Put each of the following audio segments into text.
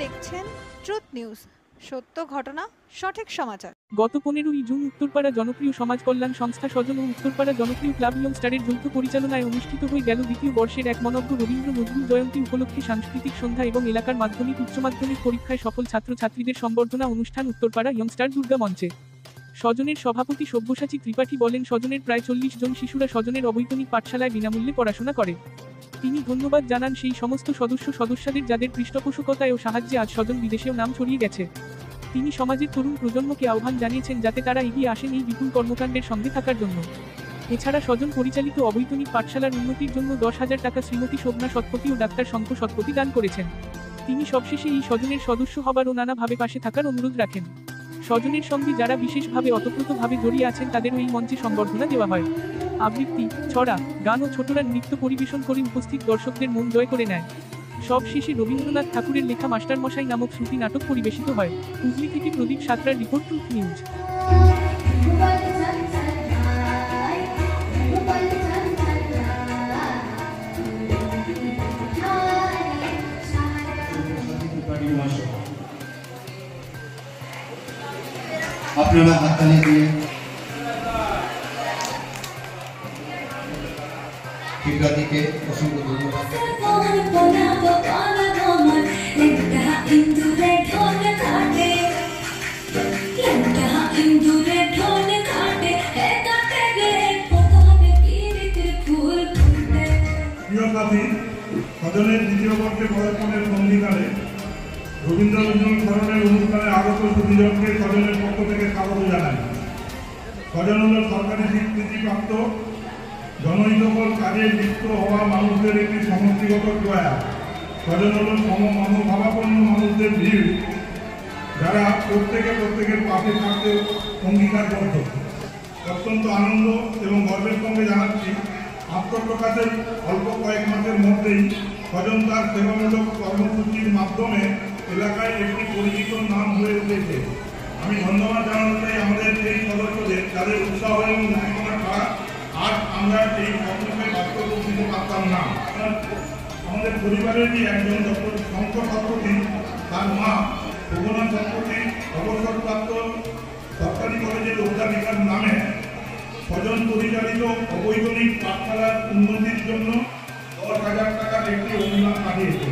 দেখছেন truth news, সত্য ঘটনা সঠিক সমাচার। গত 15ই জুন উত্তরপাড়া জনপ্রিয় সমাজ কল্যাণ সংস্থা স্বজন ও উত্তরপাড়া জনপ্রিয় ক্লাব ইয়ং স্টারের যৌথ পরিচালনায় অনুষ্ঠিত হয়ে গেল দ্বিতীয় বর্ষের একমনজ্ঞ রবীন্দ্র নজরুল জয়ন্তী উপলক্ষে সাংস্কৃতিক সন্ধ্যা এবং এলাকার মাধ্যমিক উচ্চ মাধ্যমিক পরীক্ষায় সফল ছাত্রছাত্রীদের সম্বর্ধনা অনুষ্ঠান উত্তরপাড়া ইয়ং স্টার দুর্গা মঞ্চে। স্বজনের সভাপতি সব্যসাচী ত্রিপাঠী বলেন, স্বজনের প্রায় 40 জন শিশুরা স্বজনের অবৈতনিক পাঠশালায় বিনামূল্যে পড়াশোনা করে। তিনি ধন্যবাদ জানান সেই সমস্ত সদস্যদের যাদের পৃষ্ঠপোষকতায় ও সাহায্যে আজ স্বজন বিদেশেও নাম ছড়িয়ে গেছে। তিনি সমাজের তরুণ প্রজন্মকে আহ্বান জানিয়েছেন যাতে তারা এগিয়ে আসেন এই বিপুল কর্মকাণ্ডের সঙ্গে থাকার জন্য। এছাড়া স্বজন পরিচালিত অবৈতনিক পাঠশালার উন্নতির জন্য 10,000 টাকা শ্রীমতী শোভনা শতপথী ও ডাক্তার শঙ্খ শতপথী দান করেছেন। তিনি সবশেষে এই স্বজনের সদস্য হবার ও নানাভাবে পাশে থাকার অনুরোধ রাখেন। স্বজনের সঙ্গে যারা বিশেষভাবে অতপ্রতভাবে জড়িয়ে আছেন তাদেরও এই মঞ্চে সম্বর্ধনা দেওয়া হয়। আবৃত্তি, ছড়া, গান ও ছোটরা নৃত্য পরিবেশন করে উপস্থিত দর্শকদের মন জয় করে নেয়। সব শেষে রবীন্দ্রনাথ ঠাকুরের লেখা মাস্টারমশাই নামক শ্রুতি নাটক পরিবেশিত হয়। হুগলি থেকে প্রদীপ সাঁতরার রিপোর্ট, ট্রুথ নিউজ। আপনারা হাততালি দিয়ে শিক্ষার্থীকে অসংখ্য ধন্যবাদ। প্রিয় সাথী, স্বজনের দ্বিতীয় বর্ষে পদার্পণের সন্ধিকালে রবীন্দ্র নজরুল স্মরণের অনুষ্ঠানে আগত সুধীজনকে স্বজনের পক্ষ থেকে স্বাগত জানাই। স্বজন হল সরকারি স্বীকৃতিপ্রাপ্ত জনহিতকর কাজে লিপ্ত হওয়া মানুষদের একটি সমষ্টিগত প্রয়াস। স্বজন হল সমভাবাপন্ন মানুষদের ভিড়, যারা প্রত্যেকের পাশে থাকতে অঙ্গীকারবদ্ধ। অত্যন্ত আনন্দ এবং গর্বের সঙ্গে জানাচ্ছি, আত্মপ্রকাশের অল্প কয়েক মাসের মধ্যেই স্বজন তার সেবামূলক কর্মসূচির মাধ্যমে এলাকায় একটি পরিচিত নাম হয়ে উঠেছে। আমি ধন্যবাদ জানাতে চাই আমাদের সেই সদস্যদের, যাদের উৎসাহ এবং উদ্দীপনা ছাড়া আজ আমরা এই কর্মকে বাস্তব দিতে পারতাম না। আমাদের পরিবারেরই একজন ডক্টর শঙ্কর শতপথী, তার মা শোভনা শতপথী অবসরপ্রাপ্ত সরকারি কলেজের অধ্যাপিকার নামে স্বজন পরিচালিত অবৈতনিক পাঠশালার উন্নতির জন্য 10,000 টাকার একটি অনুদান পাঠিয়েছে।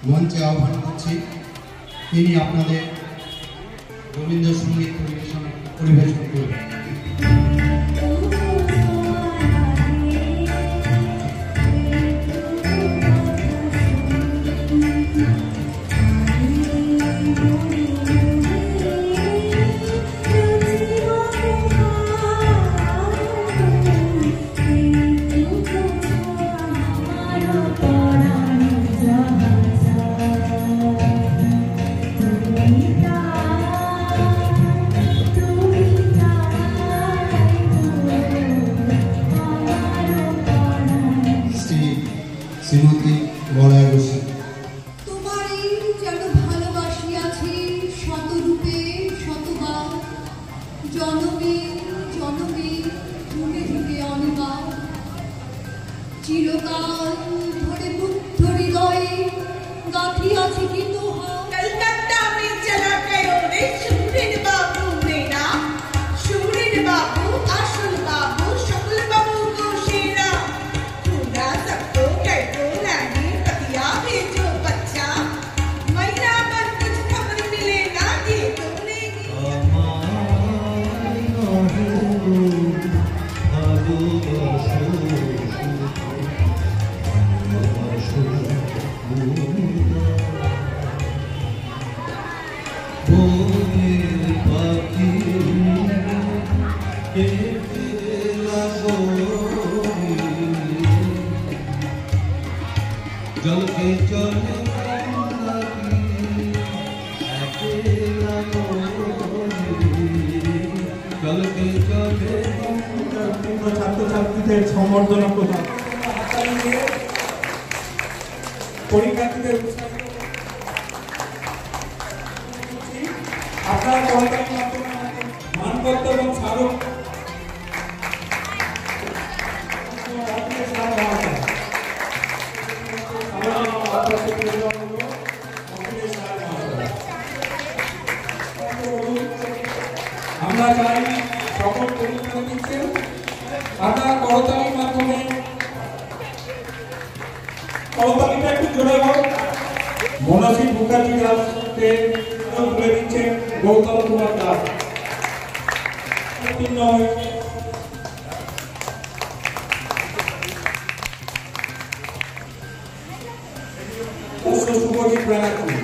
মঞ্চে আহ্বান করছি, তিনি আপনাদের রবীন্দ্রসঙ্গীত পরিবেশন করবেন। শ্রীমতী বলয় বসু। তোমারই যেন ভালোবাসিয়াছি শতরূপে শতবার, জনমে জনমে তুমি দিতে অনিবার। চিরকাল ধরে বুদ্ধ হৃদয়ে গাঁথিয়াছি কি তোহার। कलकत्ता में चला गयो रे सुरेन बाबू मेरा, सुरेन बाबू आशुल बाबू शुक्ल बाबू को शेरा। खुदा सबको कहतो नहीं कतिया भेजो बच्चा, महीना भर कुछ खबर मिले ना ये तुमने জলকে চলে জলকে চলে ছাত্রছাত্রীদের সম্বর্ধনা প্রদান পরীক্ষার্থীদের আপনার করতালির মাধ্যমে মানবত্ব এবং স্মারক আমরা চাই সকল পরীক্ষা দিচ্ছেন আপনার করতালির মাধ্যমে করতালিটা একটু জোরে হোক। মনাসী মুখার্জি দাসকে তুলে দিচ্ছেন গৌতম কুমার দাস উত্তীর্ণ হয়েছে। শুভজিৎ ব্যানার্জি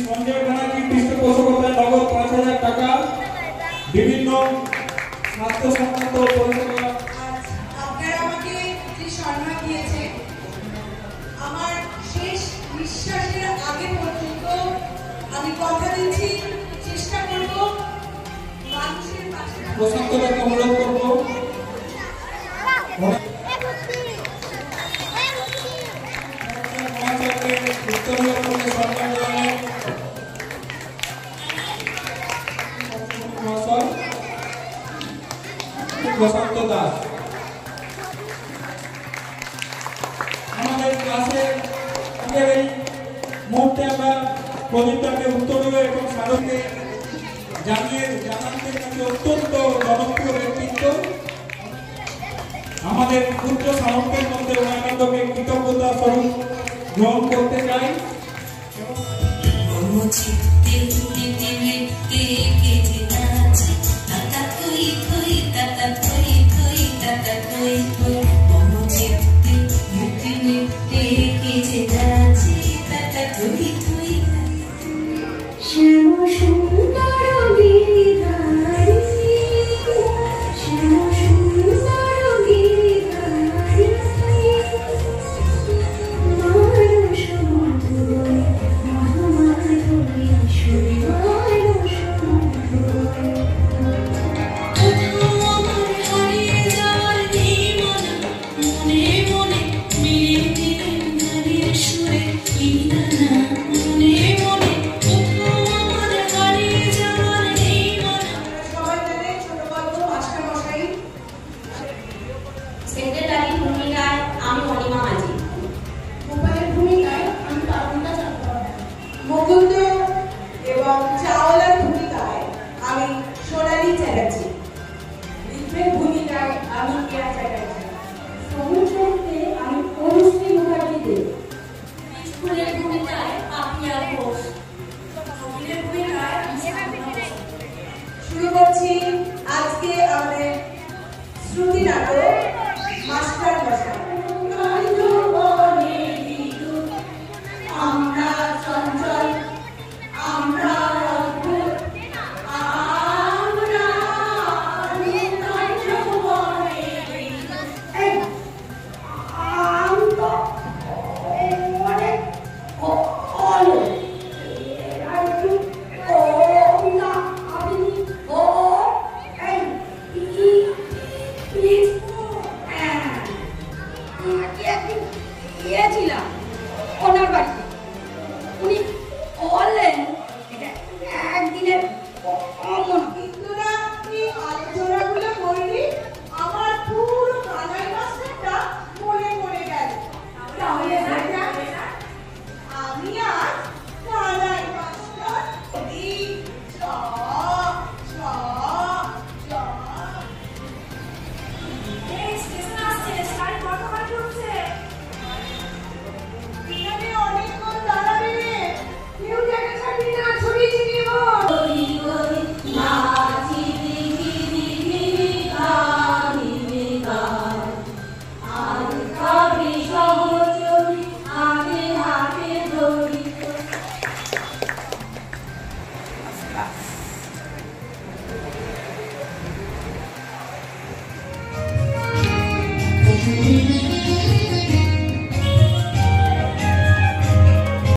সঞ্জয় ব্যানার্জি পৃষ্ঠপোষকতায় নগদ ৫,০০০ টাকা বিভিন্ন স্বাস্থ্য সংক্রান্ত পরিষেবা। আপনারা আমাকে যে সম্মান দিয়েছে আমার শেষ নিঃশ্বাসের আগে পর্যন্ত আমি কথা দিচ্ছি চেষ্টা করব মানুষের পাশে প্রশান্তকে অনুরোধ করবো প্রশান্ত দাস আমাদের ক্লাসে এই মুহূর্তে আমরা প্রদীপটাকে উত্তরীয় এবং স্মারককে জানাতে কাছে অত্যন্ত জনপ্রিয় ব্যক্তিত্ব আমাদের ক্ষুদ্র সামর্থ্যের মধ্যে ওনাকে কৃতজ্ঞতা স্বরূপ গ্রহণ করতে চাই। মুকুন্দ এবং চাওলার ভূমিকায় আমি সোনালী চ্যাটার্জি। ঋত্বের ভূমিকায় আমি কেয়া চ্যাটার্জি। সমুদ্রতে আমি অনুশ্রী মুখার্জি দেব। স্কুলের ভূমিকায় পাপিয়া ঘোষ। অভিনয়ের ভূমিকায় শুরু করছি আজকে আমাদের শ্রুতি নাটক মাস্টার মশাই। আমরা চঞ্চল আমরা অদ্ভুত আমরা Please জিনিস